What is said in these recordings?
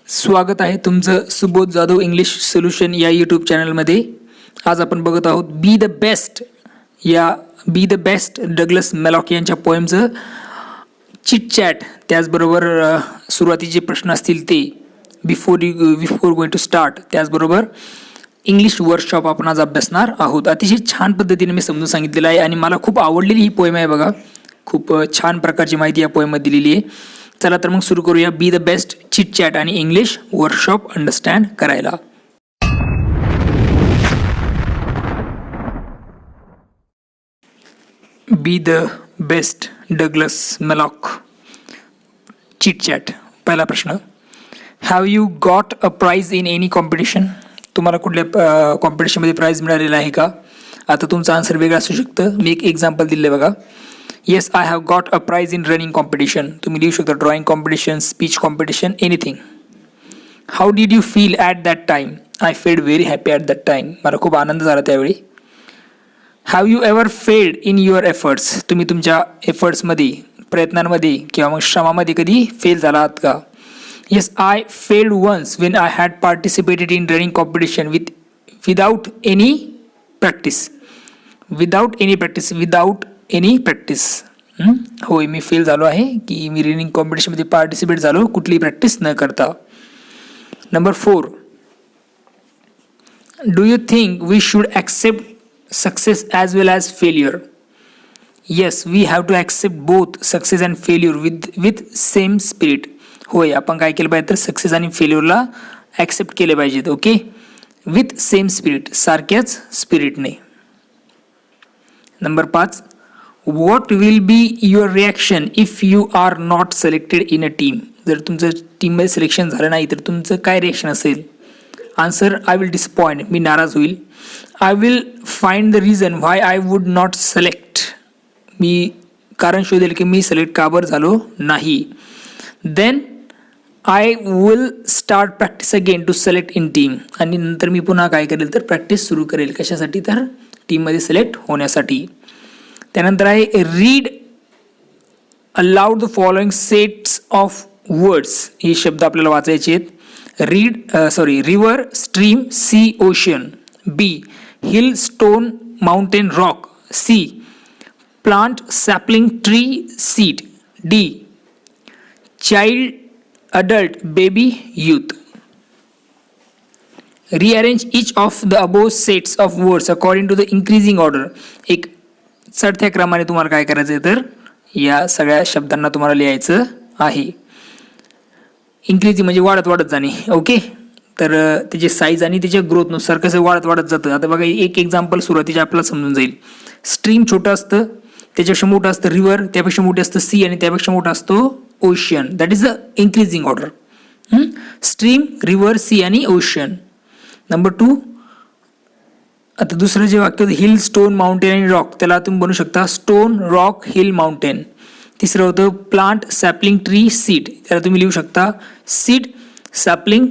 स्वागत आहे तुमचं सुबोध जाधव इंग्लिश सोल्युशन या यूट्यूब चॅनलमध्ये. आज आपण बघत आहोत बी द बेस्ट डगलस मॅलॉक यांच्या पोएमचं चिट चॅट. त्याचबरोबर सुरुवातीचे प्रश्न असतील ते बिफोर गोइंग टू स्टार्ट. त्याचबरोबर इंग्लिश वर्कशॉप आपण आज अभ्यासणार आहोत. अतिशय छान पद्धतीने मी समजून सांगितलेलं आहे आणि मला खूप आवडलेली ही पोएम आहे. बघा, खूप छान प्रकारची माहिती या पोएममध्ये दिलेली आहे. चला तर मग सुरू करूया बी द बेस्ट चिट चॅट आणि इंग्लिश वर्कशॉप अंडरस्टँड करायला. बी the best Douglas malloc chit chat. पहिला प्रश्न, have you got a prize in any competition? तुम्हाला कुठल्या कॉम्पिटिशनमध्ये प्राइज मिळालेला आहे का? आता तुमचं आन्सर वेगळं असू शकतं. मी एक एक्झाम्पल दिलं आहे बघा. Yes, I have got a prize in running competition. तुम्ही लिहू शकता drawing competition, speech competition, anything. How did you feel at that time? I felt very happy at that time. मला खूप आनंद झाला त्यावेळी. Have you ever failed in your efforts? तुम्ही तुमच्या एफर्ट्समध्ये, प्रयत्नांमध्ये किंवा मग श्रमामध्ये कधी फेल झाला आहात का? Yes, I failed once when I had participated in running competition without any practice. होय, मी फेल झालो आहे की मी रनिंग कॉम्पिटिशनमध्ये पार्टिसिपेट झालो कुठलीही प्रॅक्टिस न करता. Number 4, do you think we should accept success as well as failure? Yes, we have to accept both success and failure with same spirit. होय, आपण काय केलं पाहिजे तर सक्सेस आणि फेल्युअरला ॲक्सेप्ट केले पाहिजेत. ओके, विथ सेम स्पिरिट, सारख्याच स्पिरिटने. Number 5, what will be your reaction if you are not selected in a team? जर तुमचं टीममध्ये सिलेक्शन झालं नाही तर तुमचं काय रिॲक्शन असेल? Answer, I will disappoint. मी नाराज होईल. I will find the reason why I would not select. मी कारण शोधेल की मी सिलेक्ट का बरं झालो नाही. Then I will start practice again to select in team. आणि नंतर मी पुन्हा काय करेल तर प्रॅक्टिस सुरू करेल. कशासाठी? तर टीममध्ये सिलेक्ट होण्यासाठी. त्यानंतर आहे read aloud the following sets of words. हे शब्द आपल्याला वाचायचे आहेत. River, stream, sea, ocean. B, hill, stone, mountain, rock. C, plant, sapling, tree, seed. D, child, adult, baby, youth. Rearrange each of the above sets of words according to the increasing order. एक चढत्या क्रमाने तुम्हाला काय करायचं आहे तर या सगळ्या शब्दांना तुम्हाला लिहायचं आहे. इन्क्रीजिंग म्हणजे वाढत वाढत जाणे. ओके, तर त्याची साईज आणि त्याच्या ग्रोथनुसार कसं वाढत वाढत जातं. आता बघा, एक एक्झाम्पल सुरुवातीच्या आपल्याला समजून जाईल. स्ट्रीम छोटं असतं, त्याच्यापेक्षा मोठं असतं रिव्हर, त्यापेक्षा मोठं असतं सी आणि त्यापेक्षा मोठा असतो ocean. That is the increasing order. Stream, river, sea आणि ओशन. नंबर 2, आता दुसरं जे वाक्य हिल, स्टोन, माउंटेन आणि रॉक, त्याला तुम्ही बनवू शकता स्टोन, रॉक, हिल, माउंटेन. तिसरं होतं प्लांट, सॅपलिंग, ट्री, सीड. त्याला तुम्ही लिहू शकता सीड, सॅपलिंग,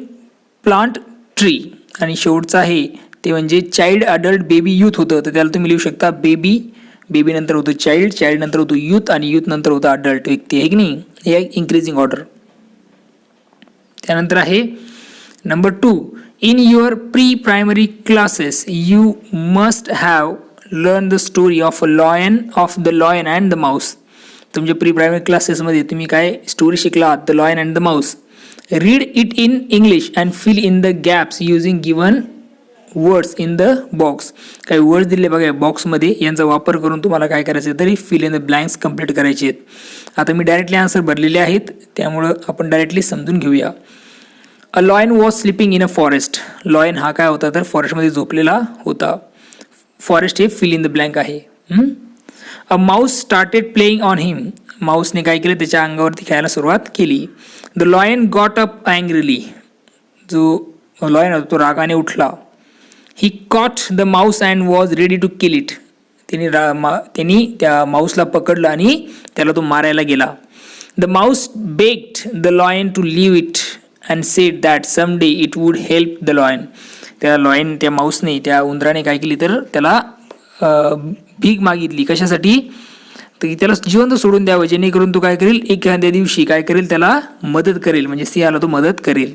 प्लांट, ट्री. आणि शेवटचं आहे ते म्हणजे चाइल्ड, अडल्ट, बेबी, यूथ होतं. तर त्याला तुम्ही लिहू शकता बेबी, बेबी नंतर होतं चाइल्ड, चाइल्ड नंतर होतं यूथ आणि यूथ नंतर होतं अडल्ट व्यक्ती. आहे की नाही? हे इन्क्रीजिंग ऑर्डर. त्यानंतर आहे number 2, in your pre-primary classes you must have learned the story of the lion and the mouse. तुमच्या प्री प्रायमरी क्लासेसमध्ये तुम्ही काय स्टोरी शिकलात? The lion and the mouse. Read it in English and fill in the gaps using given words in the box. काही words दिले बघा बॉक्समध्ये, यांचा वापर करून तुम्हाला काय करायचं तरी fill in the blanks complete करायचे आहेत. आता मी डायरेक्टली आन्सर भरलेले आहेत, त्यामुळं आपण डायरेक्टली समजून घेऊया. A lion was sleeping in a forest. Lion हा काय होता तर फॉरेस्टमध्ये झोपलेला होता. फॉरेस्ट हे फिल इन द ब्लँक आहे. A mouse started playing on him. माऊसने काय केलं? त्याच्या अंगावरती खेळायला सुरुवात केली. The lion got up angrily. जो लॉयन होता तो रागाने उठला. He caught the mouse and was ready to kill it. त्यांनी त्या माऊसला पकडलं आणि त्याला तो मारायला गेला. The mouse begged the lion to leave it and said that someday it would help the lion. त्या माऊसने, त्या उंदराने काय केली तर त्याला भीक मागितली. कशासाठी? तर त्याला जिवंत सोडून द्यावं, जेणेकरून तो काय करेल एखाद्या दिवशी काय करेल त्याला मदत करेल, म्हणजे सिंहाला तो मदत करेल.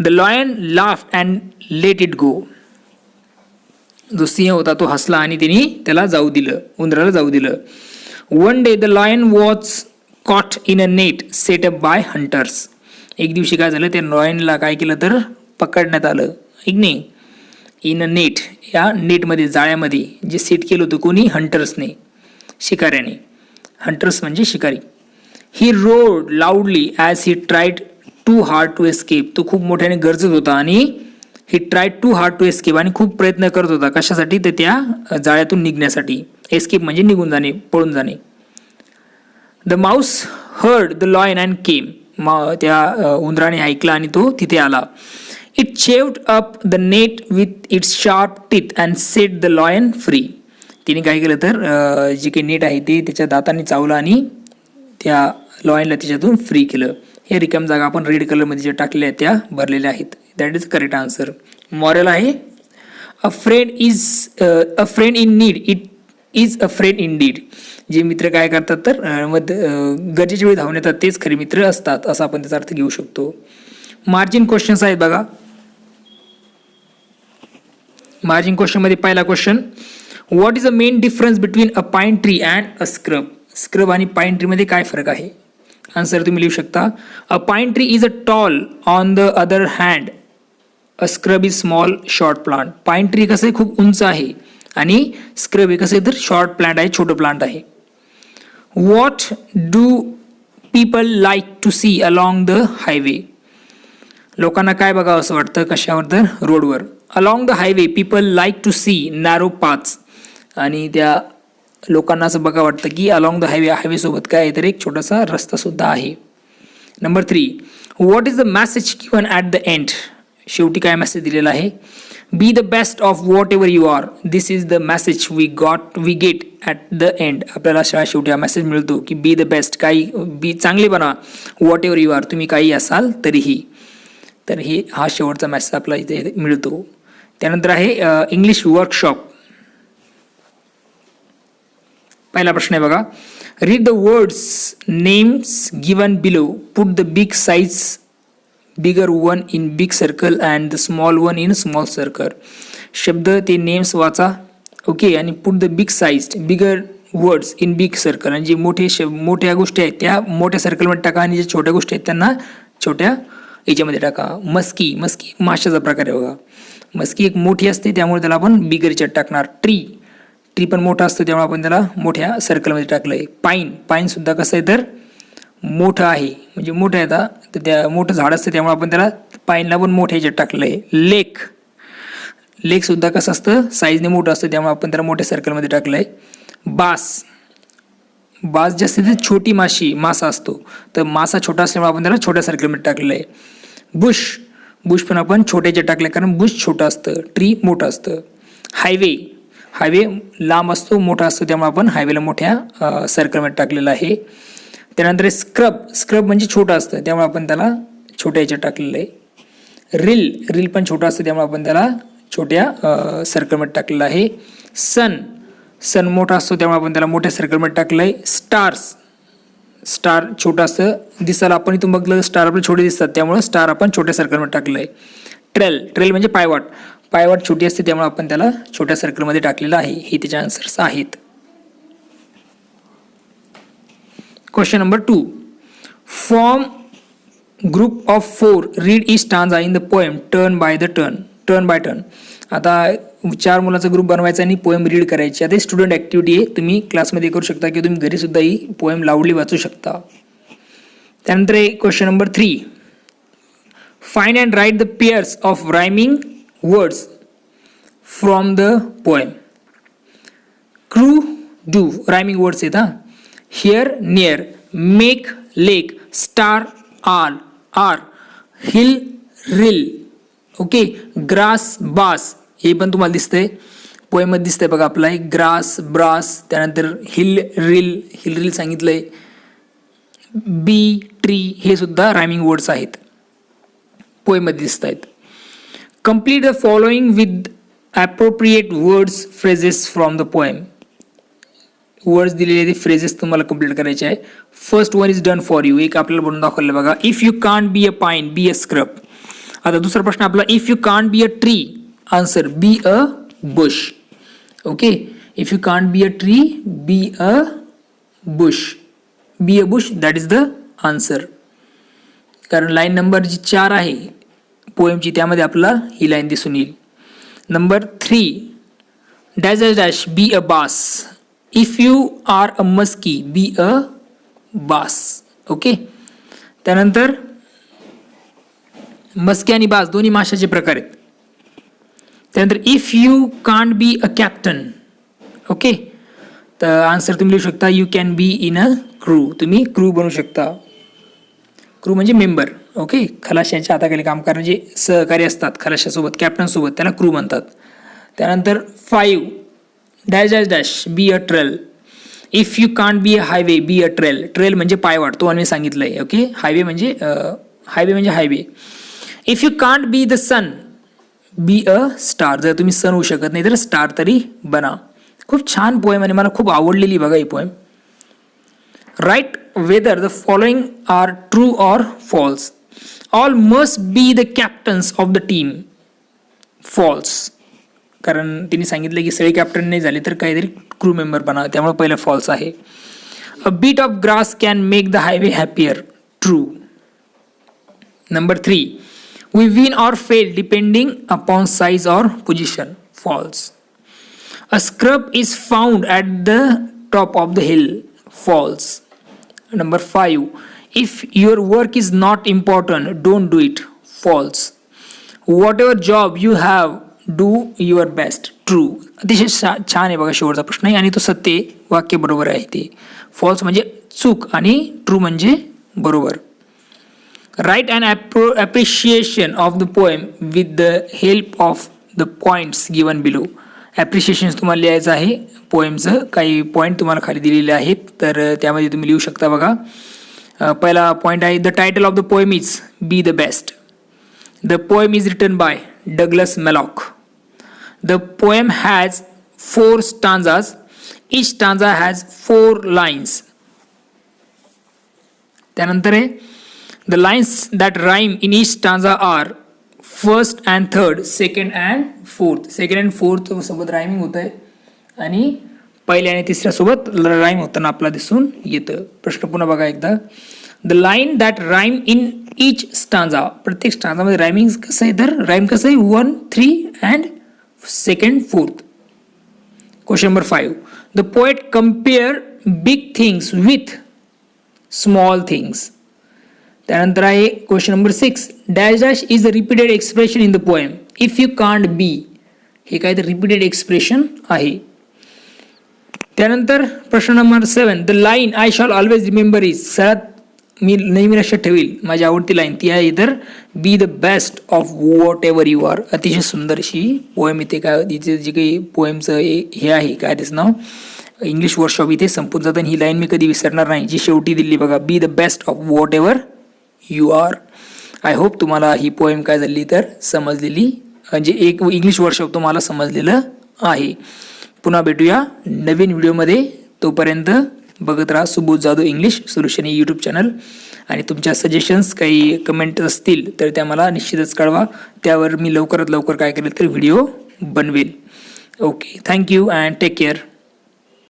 The lion laughed and let it go. जो सिंह होता तो हसला आणि त्यांनी त्याला जाऊ दिलं, उंदराला जाऊ दिलं. One day the lion was caught in a net set up by hunters. एक दिवशी काय झालं, त्या लॉयनला काय केलं तर पकडण्यात आलं, एक नाही, इन अ नेट, या नेटमध्ये, जाळ्यामध्ये, जे सेट केलं होतं कोणी, हंटर्सने, शिकाऱ्याने. हंटर्स म्हणजे शिकारी. He roared loudly as he tried too hard to escape. तो खूप मोठ्याने गरजत होता आणि he tried too hard to escape, आणि खूप प्रयत्न करत होता कशासाठी, तर त्या जाळ्यातून निघण्यासाठी. एस्केप म्हणजे निघून जाणे, पळून जाणे. The mouse heard the lion and came. त्या उंदराने ऐकला आणि तो तिथे आला. It chewed up the net with its sharp teeth and set the lion free. तिने काय केलं तर जे काही नेट आहे ते त्याच्या दातांनी चावलं आणि त्या लॉयनला त्याच्यातून फ्री केलं. हे रिकाम जागा आपण रेड कलरमध्ये जे टाकलेल्या आहेत त्या भरलेल्या आहेत. That is correct answer. Moral आहे, a friend in need it is a friend indeed. जे मित्र काय करतात तर गरजेच्या वेळी धावून येतात तेच खरे मित्र असतात, असा आपण त्याचा अर्थ घेऊ शकतो. मार्जिन क्वेश्चन्स आहेत बघा. मार्जिन क्वेश्चन मध्ये पहिला question, what is the main difference between a pine tree and a scrub. Scrub आणि पाईन ट्री मध्ये काय फरक आहे. आन्सर तुम्ही लिहू शकता. A pine tree is a tall, on the other hand a scrub is small short plant. Pine tree कसं आहे, खूप उंच आहे, आणि स्क्रब हे कसं आहे तर शॉर्ट प्लांट आहे, छोटं प्लांट आहे. What do people like to see along the highway. लोकांना काय बघावं असं वाटतं, कशावर तर रोडवर. Along the highway people like to see narrow paths. आणि त्या लोकांना असं बघा वाटतं की अलॉंग द हायवे, हायवेसोबत काय आहे तर एक छोटासा रस्ता सुद्धा आहे. Number 3, what is the message given at the end. शेवटी काय मेसेज दिलेला आहे. Be the best of whatever you are, this is the message we get at the end. आपल्याला शेवटी हा मेसेज मिळतो की बी द बेस्ट, काही बी चांगले बना, वॉट एव्हर यू आर, तुम्ही काही असाल तरीही. तर हे हा शेवटचा मेसेज आपल्याला इथे मिळतो. त्यानंतर आहे इंग्लिश वर्कशॉप. पहिला प्रश्न आहे बघा. Read the words names given below, put the big size bigger one in big circle and the small one in small circle. शब्द ते नेम्स वाचा, ओके, आणि put the big size bigger words in big circle. आणि जे मोठ्या गोष्टी आहेत त्या मोठ्या सर्कलमध्ये टाका, आणि ज्या छोट्या गोष्टी आहेत त्यांना छोट्या याच्यामध्ये टाका. मस्की, मस्की माशाचा प्रकार आहे बघा. मस्की एक मोठी असते त्यामुळे त्याला आपण बिगर याच्यात टाकणार. ट्री पण मोठा असतो त्यामुळे आपण त्याला मोठ्या सर्कलमध्ये टाकलं आहे. पाईन सुद्धा कसं आहे तर मोठं आहे, म्हणजे मोठं आहे आता, तर त्या मोठं झाड असतं त्यामुळे आपण त्याला पाईनला पण मोठ्या ह्याच्यात टाकलं आहे. लेक सुद्धा कसं असतं, साईजने मोठं असतं त्यामुळे आपण त्याला मोठ्या सर्कलमध्ये टाकलं आहे. बास जे असते ते छोटी मासा असतो, तर मासा छोटा असल्यामुळे आपण त्याला छोट्या सर्कलमध्ये टाकलेलं आहे. बुश पण आपण छोट्याच्या टाकलं कारण बुश छोटं असतं, ट्री मोठं असतं. हायवे लांब असतो, मोठा असतो त्यामुळे आपण हायवेला मोठ्या सर्कलमध्ये टाकलेलं आहे. त्यानंतर स्क्रब म्हणजे छोटं असतं त्यामुळे आपण त्याला छोट्या याच्यात टाकलेलं आहे. रील पण छोटं असतं त्यामुळे आपण त्याला छोट्या सर्कलमध्ये टाकलेलं आहे. सन मोठा असतो त्यामुळे आपण त्याला मोठ्या सर्कलमध्ये टाकलं आहे. स्टार छोटं असतं दिसायला, आपण इथून बघलं स्टार आपले छोटे दिसतात त्यामुळे स्टार आपण छोट्या सर्कलमध्ये टाकलं आहे. ट्रेल म्हणजे पायवाट छोटी असते त्यामुळे आपण त्याला छोट्या सर्कलमध्ये टाकलेलं आहे. हे त्याचे आन्सर्स आहेत. Question number 2, form group of 4, read each stanza in the poem turn by turn. आता 4 मुलांचा ग्रुप बनवायचा आणि पोएम रीड करायची. आता स्टुडंट ॲक्टिव्हिटी आहे, तुम्ही क्लासमध्ये करू शकता किंवा तुम्ही घरी सुद्धा ही पोएम लाऊडली वाचू शकता. त्यानंतर question number 3, find and write the pairs of rhyming words from the poem. Two rhyming words आहेत. Here, near, make, lake, star, are, hill, rill, okay, grass, brass. हे पण तुम्हाला दिसतंय पोएममध्ये दिसतंय बघा आपला एक ग्रास, ब्रास. त्यानंतर हिल रिल सांगितलंय. बी, ट्री हे सुद्धा रायमिंग वर्ड्स आहेत, पोएममध्ये दिसत आहेत. Complete the following with appropriate words phrases from the poem. Words दिलेले ते फ्रेजेस तुम्हाला कम्प्लीट करायचे आहे. First one is done for you, एक आपल्याला बनवून दाखवलं बघा. If you can't be a pine be a scrub. आता दुसरा प्रश्न आपला, if you can't be a tree, answer be a bush. Okay, if you can't be a tree, be a bush. Be a bush, that is the answer. कारण line number जी 4 आहे पोएमची त्यामध्ये आपल्याला ही लाईन दिसून येईल. Number 3, dash dash dash be a bass. If you are a musky, be a bass. Okay, त्यानंतर मस्की आणि बास दोन्ही माशाचे प्रकार आहेत. त्यानंतर if you can't be a captain, okay, तर आन्सर तुम्ही लिहू शकता you can be in a crew. तुम्ही क्रू बनू शकता. क्रू म्हणजे मेंबर. ओके, खलाशांच्या हाताखाली काम करणारे जे सहकारी असतात खलाशासोबत, कॅप्टनसोबत, त्याला क्रू म्हणतात. त्यानंतर 5, dash dash dash be a trail. If you can't be a highway, be a trail. Trail म्हणजे पायवाट, तो आम्ही सांगितलं आहे. ओके, हायवे म्हणजे highway. If you can't be the sun, be a star. जर तुम्ही सन होऊ शकत नाही तर स्टार तरी बना. खूप छान पोएम आणि मला खूप आवडलेली बघा ही poem. Write whether the following are true or false. All must be the captains of the team. False, कारण तिने सांगितलं की सगळे कॅप्टन नाही झाले तर काहीतरी क्रू मेंबर बना, त्यामुळे पहिलं फॉल्स आहे. A bit of grass can make the highway happier. True. Number 3, we win or fail depending upon size or position. False. A scrub is found at the top of the hill. False. Number 5, if your work is not important don't do it. False. Whatever job you have do your best. True. अतिशय छान आहे बघा शेवटचा प्रश्न आहे आणि तो सत्य आहे, वाक्य बरोबर आहे ते. फॉल्स म्हणजे चूक आणि ट्रू म्हणजे बरोबर. Write and appreciation of the poem with the help of the points given below. Appreciation तुम्हाला लिहायचं आहे पोएमचं. काही पॉईंट तुम्हाला खाली दिलेले आहेत तर त्यामध्ये तुम्ही लिहू शकता बघा. पहिला पॉईंट आहे, the title of the poem is be the best. The poem is written by Douglas Malloch. The poem has 4 stanzas. Each stanza has 4 lines. त्यानंतर आहे, the lines that rhyme in each stanza are first and third, second and fourth. Second and fourth सोबत rhyming होत आहे आणि पहिल्या आणि तिसऱ्या सोबत राईम होताना आपल्याला दिसून येतं. प्रश्न पुन्हा बघा एकदा. The line that rhyme in each stanza. प्रत्येक स्टांजामध्ये रायमिंग कसं आहे तर राईम कसं आहे 1, 3 and second, fourth. Question number 5, the poet compare big things with small things. त्यानंतर आहे question number 6, dash dash is the repeated expression in the poem. If you can't बी, हे काय तर रिपीटेड एक्सप्रेशन आहे. त्यानंतर प्रश्न number 7, the line I shall always remember is. सगळ्यात मी नेहमी लक्षात ठेवील माझी आवडती लाईन ती आहे इधर be the best of whatever you are. अतिशय सुंदर अशी पोएम इथे काय तिचे जे काही पोएमचं हे आहे काय त्याचं नाव, इंग्लिश वर्कशॉप इथे संपून जातं. ही लाईन मी कधी विसरणार नाही जी शेवटी दिली बघा, be the best of whatever you are. I hope तुम्हाला ही पोएम काय झाली तर समजलेली, म्हणजे एक इंग्लिश वर्कशॉप तुम्हाला समजलेलं आहे. पुन्हा भेटूया नवीन व्हिडिओमध्ये. तोपर्यंत बघत राहा सुबोध जाधव इंग्लिश सोल्युशन ही यूट्यूब चॅनल. आणि तुमच्या सजेशन्स काही कमेंट असतील तर त्या मला निश्चितच कळवा. त्यावर मी लवकरात लवकर काय करेल तर व्हिडिओ बनवेल. Okay, thank you and take care.